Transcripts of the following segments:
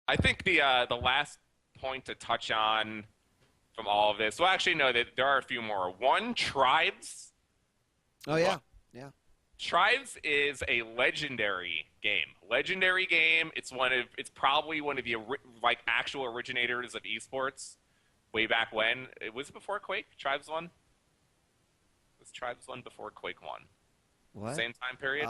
I think the last point to touch on from all of this. Well, actually, no. There are a few more. One, Tribes. Oh Well, yeah, yeah, Tribes is a legendary game. Legendary game. It's probably one of the like actual originators of esports way back when. It was before Quake. Tribes one. Was Tribes one before Quake one? what? Same time period.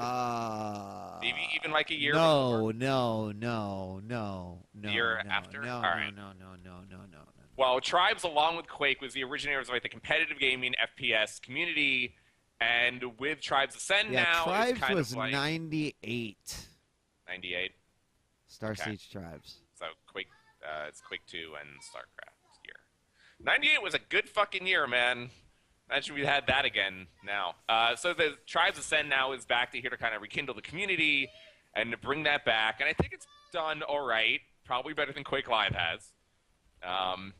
Maybe even like a year before. No, no, no, no, The no, year no, after. no, All no, right. no, no, no, no, no, no. Well, Tribes, along with Quake, was the originators of like the competitive gaming FPS community, and with Tribes Ascend Yeah, now is Tribes kind of was like 98. 98. Star Okay, Siege Tribes. so Quake, it's Quake 2 and StarCraft year. 98 was a good fucking year, man. Imagine we had that again now. So the Tribes Ascend now is back to here to kind of rekindle the community and to bring that back, and I think it's done all right. Probably better than Quake Live has. Um,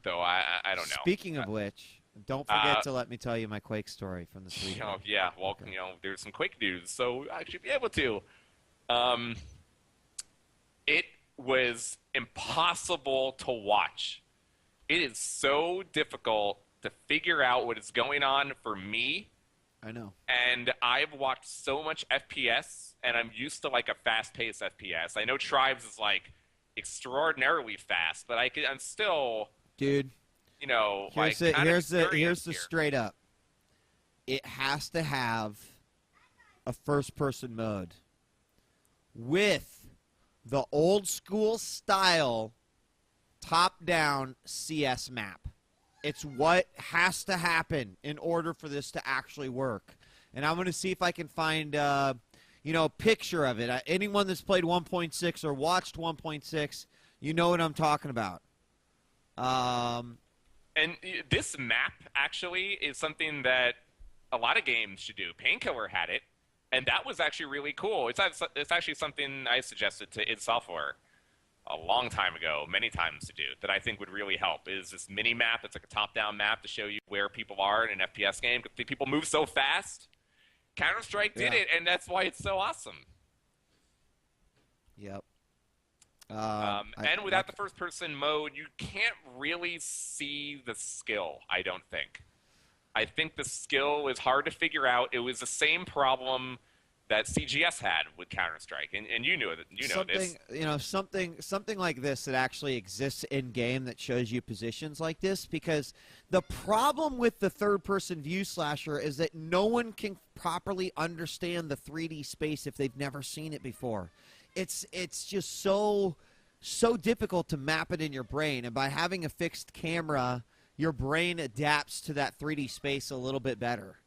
though I don't know. Speaking of which, don't Uh, forget to let me tell you my Quake story from this weekend. yeah, well, Okay. there's some Quake news, so I should be able to. Um, it was impossible to watch. It is so difficult to figure out what is going on for me, I know. and I've watched so much FPS, and I'm used to like a fast-paced FPS. I know Tribes is like extraordinarily fast, but I'm still, Dude, like kind of here's the experienced here. straight up. It has to have a first person mode with the old school style top down CS map. It's what has to happen in order for this to actually work. And I'm going to see if I can find a picture of it. Anyone that's played 1.6 or watched 1.6, you know what I'm talking about. And this map actually is something that a lot of games should do. Painkiller had it, and that was actually really cool. It's actually something I suggested to id Software a long time ago, many times to do, that I think would really help. Is this mini map? It's like a top-down map to show you where people are in an FPS game. People move so fast. Counter-Strike did Yeah. it, and that's why it's so awesome. Yep. And without the first-person mode, you can't really see the skill, I don't think. I think the skill is hard to figure out. It was the same problem that CGS had with Counter-Strike, and you know this. Something like this that actually exists in game that shows you positions like this, because the problem with the third person view slasher is that no one can properly understand the 3D space if they've never seen it before. It's just so difficult to map it in your brain, and by having a fixed camera, your brain adapts to that 3D space a little bit better.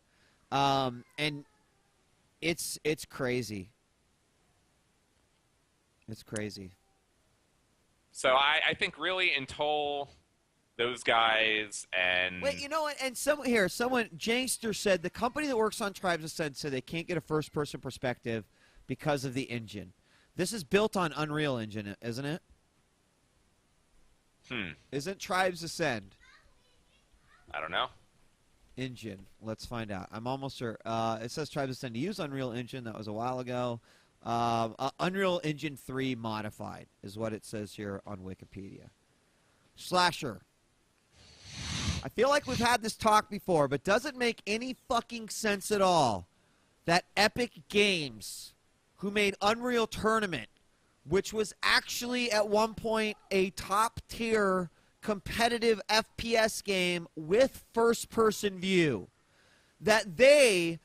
And it's crazy. It's crazy. So I think really until those guys and Wait, you know what? And someone, Jangster said the company that works on Tribes Ascend said they can't get a first-person perspective because of the engine. This is built on Unreal Engine, isn't it? Isn't Tribes Ascend I don't know. engine? Let's find out. I'm almost sure. It says Tribes Ascend to use Unreal Engine. That was a while ago. Unreal Engine 3 modified is what it says here on Wikipedia. Slasher. I feel like we've had this talk before, but does it make any fucking sense at all that Epic Games, who made Unreal Tournament, which was actually at one point a top-tier competitive FPS game with first-person view, that they,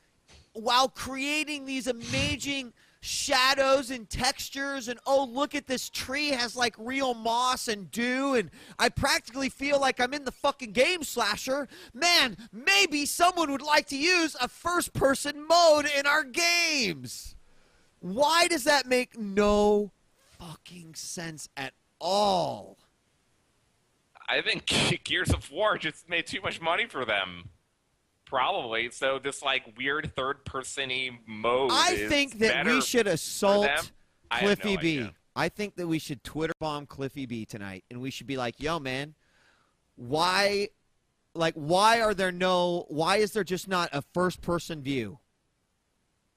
while creating these amazing shadows and textures and, oh, look at this tree has like real moss and dew and I practically feel like I'm in the fucking game, Slasher. Man, maybe someone would like to use a first-person mode in our games. Why does that make no fucking sense at all? I think Gears of War just made too much money for them. Probably. So this like weird third-person-y mode I think that we should assault Cliffy B. Idea. I think that we should Twitter bomb Cliffy B tonight, and we should be like, "Yo, man, why is there just not a first-person view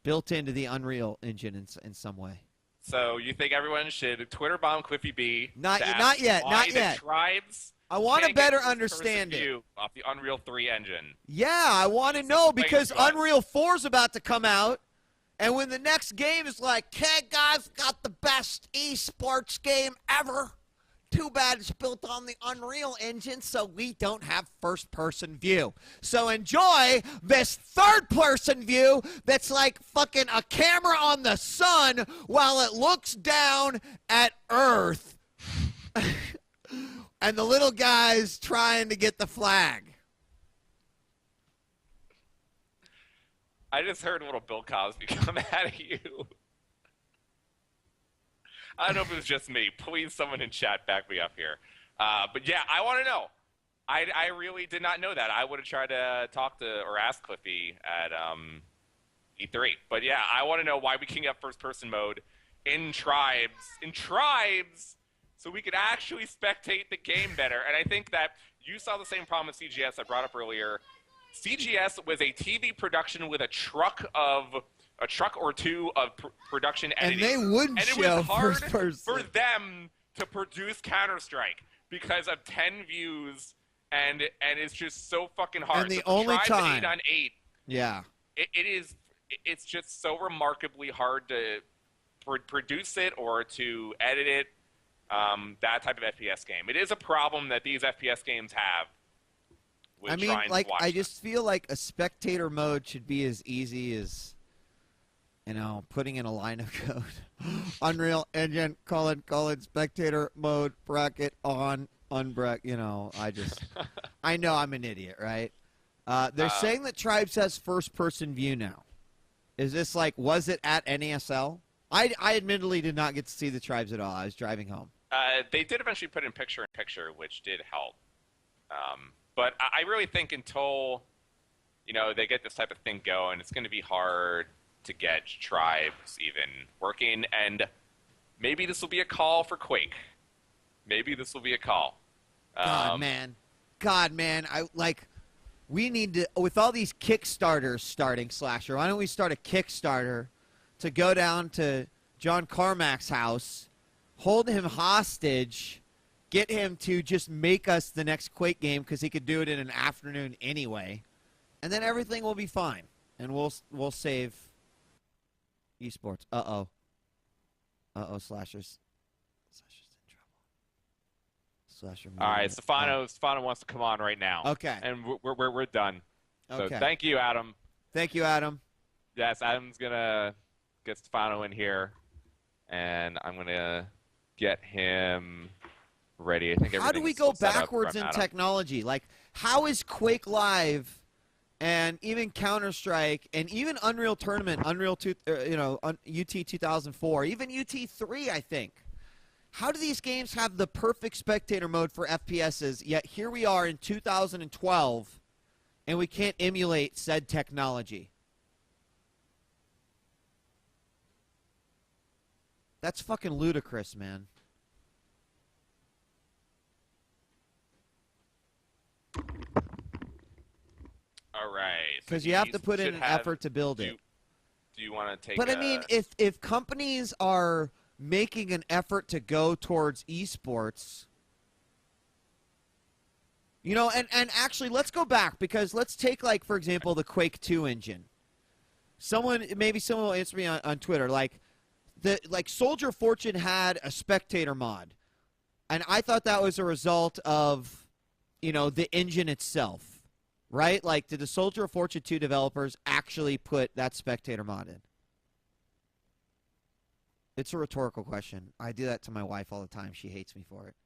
built into the Unreal Engine in some way?" So you think everyone should Twitter bomb Cliffy B Not to ask not yet, why not the yet. tribes I want to can't get better first-person understand it. view off the Unreal 3 engine? Yeah, I want to Please know explain because to us. Unreal 4 is about to come out. And when the next game is like, okay, guys, got the best esports game ever. Too bad it's built on the Unreal Engine, so we don't have first-person view. So enjoy this third-person view that's like fucking a camera on the sun while it looks down at Earth. And the little guy's trying to get the flag. I just heard a little Bill Cosby come at you. I don't know if it was just me. Please, someone in chat back me up here. But yeah, I want to know. I really did not know that. I would have tried to talk to or ask Cliffy at E3. But yeah, I want to know why we can't get first-person mode in tribes. So we could actually spectate the game better. And I think that you saw the same problem with CGS I brought up earlier. CGS was a TV production with a truck or two of production editing. And they wouldn't and it show was hard first person. for them to produce Counter-Strike because of 10 views, and it's just so fucking hard. And the So for only Tribes time. 8 on 8, Yeah. it's just so remarkably hard to produce it or to edit it, that type of FPS game. It is a problem that these FPS games have. I mean, like, I just feel like a spectator mode should be as easy as, putting in a line of code. Unreal Engine, colon, spectator mode, bracket, on, unbracket, I know I'm an idiot, right? They're saying that Tribes has first-person view now. Is this like, was it at NASL? I admittedly did not get to see the Tribes at all. I was driving home. They did eventually put in picture-in-picture, which did help. But I really think until, they get this type of thing going, it's going to be hard to get Tribes even working. And maybe this will be a call for Quake. Maybe this will be a call. God, man. We need to, with all these Kickstarters starting, Slasher, why don't we start a Kickstarter to go down to John Carmack's house, hold him hostage, get him to just make us the next Quake game because he could do it in an afternoon anyway, and then everything will be fine, and we'll save esports. Uh-oh, Slasher's in trouble. Slasher. All right, Stefano wants to come on right now. Okay. And we're done. So Okay. thank you, Adam. Thank you, Adam. Yes, Adam's gonna get Stefano in here, and I'm gonna get him ready. I think How do we everything's go still set up backwards from in Adam. technology? Like, how is Quake Live and even Counter-Strike and even Unreal Tournament, UT 2004, even UT 3, I think. How do these games have the perfect spectator mode for FPSs, yet here we are in 2012, and we can't emulate said technology? That's fucking ludicrous, man. All right. Because you have to put in an effort to build it. Do you want to take? But I mean, if companies are making an effort to go towards esports, and actually, let's go back because let's take, like, for example, the Quake 2 engine. Maybe someone will answer me on Twitter. Like Soldier of Fortune had a spectator mod, and I thought that was a result of, the engine itself. Right? Like, did the Soldier of Fortune 2 developers actually put that spectator mod in? It's a rhetorical question. I do that to my wife all the time. She hates me for it.